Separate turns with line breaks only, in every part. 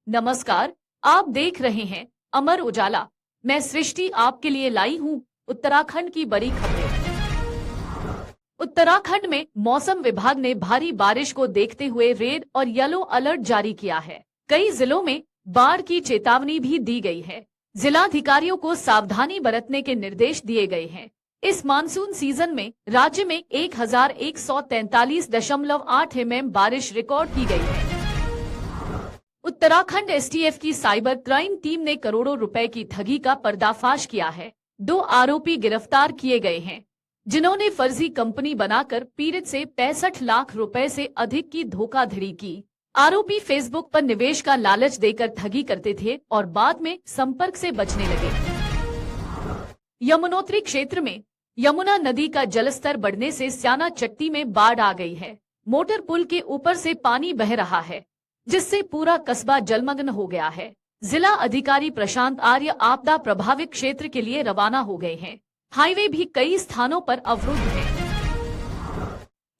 नमस्कार, आप देख रहे हैं अमर उजाला। मैं सृष्टि आपके लिए लाई हूँ उत्तराखंड की बड़ी खबरें। उत्तराखंड में मौसम विभाग ने भारी बारिश को देखते हुए रेड और येलो अलर्ट जारी किया है। कई जिलों में बाढ़ की चेतावनी भी दी गई है। जिलाधिकारियों को सावधानी बरतने के निर्देश दिए गए हैं। इस मानसून सीजन में राज्य में 1143.8 mm बारिश रिकॉर्ड की गई है। उत्तराखंड एसटीएफ की साइबर क्राइम टीम ने करोड़ों रुपए की ठगी का पर्दाफाश किया है। 2 आरोपी गिरफ्तार किए गए हैं, जिन्होंने फर्जी कंपनी बनाकर पीड़ित से 65 लाख रुपए से अधिक की धोखाधड़ी की। आरोपी फेसबुक पर निवेश का लालच देकर ठगी करते थे और बाद में संपर्क से बचने लगे। यमुनोत्री क्षेत्र में यमुना नदी का जलस्तर बढ़ने से स्याना चट्टी में बाढ़ आ गई है। मोटर पुल के ऊपर से पानी बह रहा है, जिससे पूरा कस्बा जलमग्न हो गया है। जिला अधिकारी प्रशांत आर्य आपदा प्रभावित क्षेत्र के लिए रवाना हो गए हैं। हाईवे भी कई स्थानों पर अवरुद्ध है।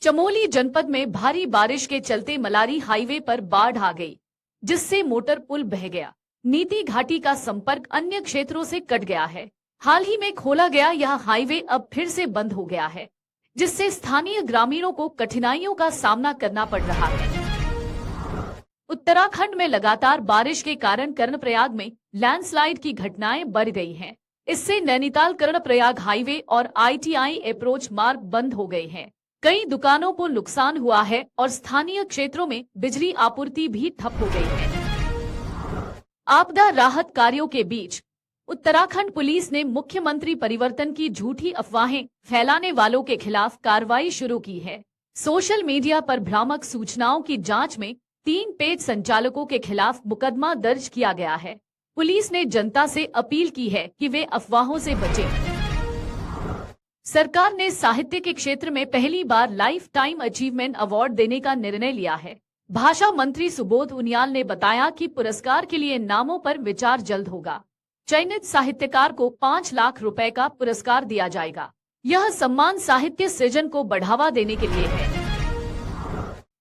चमोली जनपद में भारी बारिश के चलते मलारी हाईवे पर बाढ़ आ गई, जिससे मोटर पुल बह गया। नीति घाटी का संपर्क अन्य क्षेत्रों से कट गया है। हाल ही में खोला गया यह हाईवे अब फिर से बंद हो गया है, जिससे स्थानीय ग्रामीणों को कठिनाइयों का सामना करना पड़ रहा है। उत्तराखंड में लगातार बारिश के कारण कर्णप्रयाग में लैंडस्लाइड की घटनाएं बढ़ गई हैं। इससे नैनीताल कर्णप्रयाग हाईवे और आईटीआई अप्रोच मार्ग बंद हो गए हैं। कई दुकानों को नुकसान हुआ है और स्थानीय क्षेत्रों में बिजली आपूर्ति भी ठप हो गई है। आपदा राहत कार्यों के बीच उत्तराखंड पुलिस ने मुख्यमंत्री परिवर्तन की झूठी अफवाहें फैलाने वालों के खिलाफ कार्रवाई शुरू की है। सोशल मीडिया पर भ्रामक सूचनाओं की जांच में 3 पेज संचालकों के खिलाफ मुकदमा दर्ज किया गया है। पुलिस ने जनता से अपील की है कि वे अफवाहों से बचें। सरकार ने साहित्य के क्षेत्र में पहली बार लाइफ टाइम अचीवमेंट अवार्ड देने का निर्णय लिया है। भाषा मंत्री सुबोध उनियाल ने बताया कि पुरस्कार के लिए नामों पर विचार जल्द होगा। चयनित साहित्यकार को 5 लाख रुपए का पुरस्कार दिया जाएगा। यह सम्मान साहित्य सृजन को बढ़ावा देने के लिए है।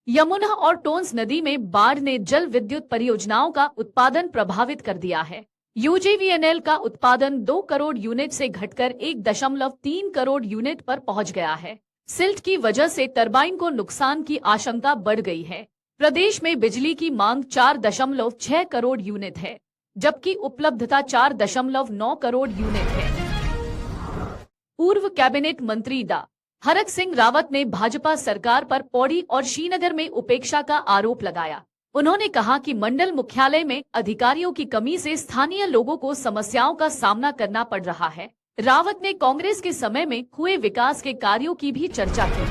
यमुना और टोंस नदी में बाढ़ ने जल विद्युत परियोजनाओं का उत्पादन प्रभावित कर दिया है। यूजीवीएनएल का उत्पादन 2 करोड़ यूनिट से घटकर 1.3 करोड़ यूनिट पर पहुंच गया है। सिल्ट की वजह से टरबाइन को नुकसान की आशंका बढ़ गई है। प्रदेश में बिजली की मांग 4.6 करोड़ यूनिट है, जबकि उपलब्धता 4.9 करोड़ यूनिट है। पूर्व कैबिनेट मंत्री डा हरक सिंह रावत ने भाजपा सरकार पर पौड़ी और श्रीनगर में उपेक्षा का आरोप लगाया। उन्होंने कहा कि मंडल मुख्यालय में अधिकारियों की कमी से स्थानीय लोगों को समस्याओं का सामना करना पड़ रहा है। रावत ने कांग्रेस के समय में हुए विकास के कार्यों की भी चर्चा की।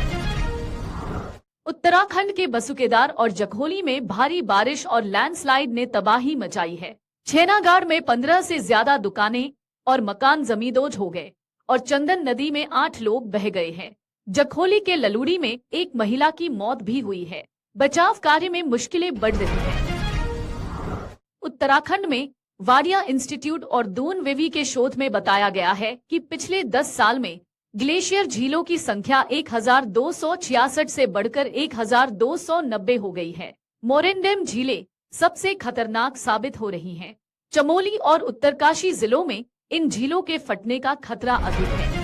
उत्तराखंड के बसुकेदार और जखोली में भारी बारिश और लैंडस्लाइड ने तबाही मचाई है। छेनागाड़ में 15 से ज्यादा दुकानें और मकान जमींदोज हो गए और चंदन नदी में 8 लोग बह गए हैं। जखोली के ललूड़ी में एक महिला की मौत भी हुई है। बचाव कार्य में मुश्किलें बढ़ रही हैं। उत्तराखंड में वाडिया इंस्टीट्यूट और दून विवि के शोध में बताया गया है कि पिछले 10 साल में ग्लेशियर झीलों की संख्या 1266 से बढ़कर 1290 हो गई है। मोरेंडेम झीलें सबसे खतरनाक साबित हो रही हैं। चमोली और उत्तरकाशी जिलों में इन झीलों के फटने का खतरा अधिक है।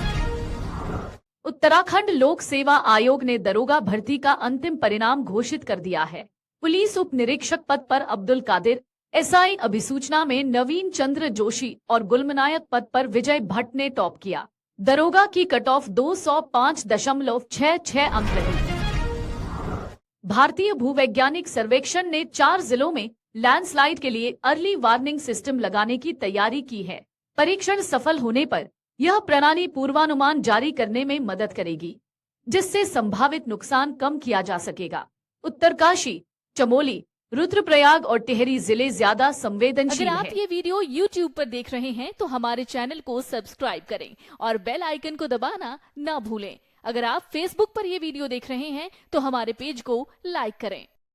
उत्तराखंड लोक सेवा आयोग ने दरोगा भर्ती का अंतिम परिणाम घोषित कर दिया है। पुलिस उप निरीक्षक पद पर अब्दुल कादिर, एसआई अभिसूचना में नवीन चंद्र जोशी और गुलमनायक पद पर विजय भट्ट ने टॉप किया। दरोगा की कट ऑफ 205.66 अंक रही। भारतीय भूवैज्ञानिक सर्वेक्षण ने 4 जिलों में लैंडस्लाइड के लिए अर्ली वार्निंग सिस्टम लगाने की तैयारी की है। परीक्षण सफल होने पर यह प्रणाली पूर्वानुमान जारी करने में मदद करेगी, जिससे संभावित नुकसान कम किया जा सकेगा। उत्तरकाशी, चमोली, रुद्रप्रयाग और टिहरी जिले ज्यादा संवेदनशील हैं।
अगर आप ये वीडियो YouTube पर देख रहे हैं तो हमारे चैनल को सब्सक्राइब करें और बेल आइकन को दबाना ना भूलें। अगर आप Facebook पर ये वीडियो देख रहे हैं तो हमारे पेज को लाइक करें।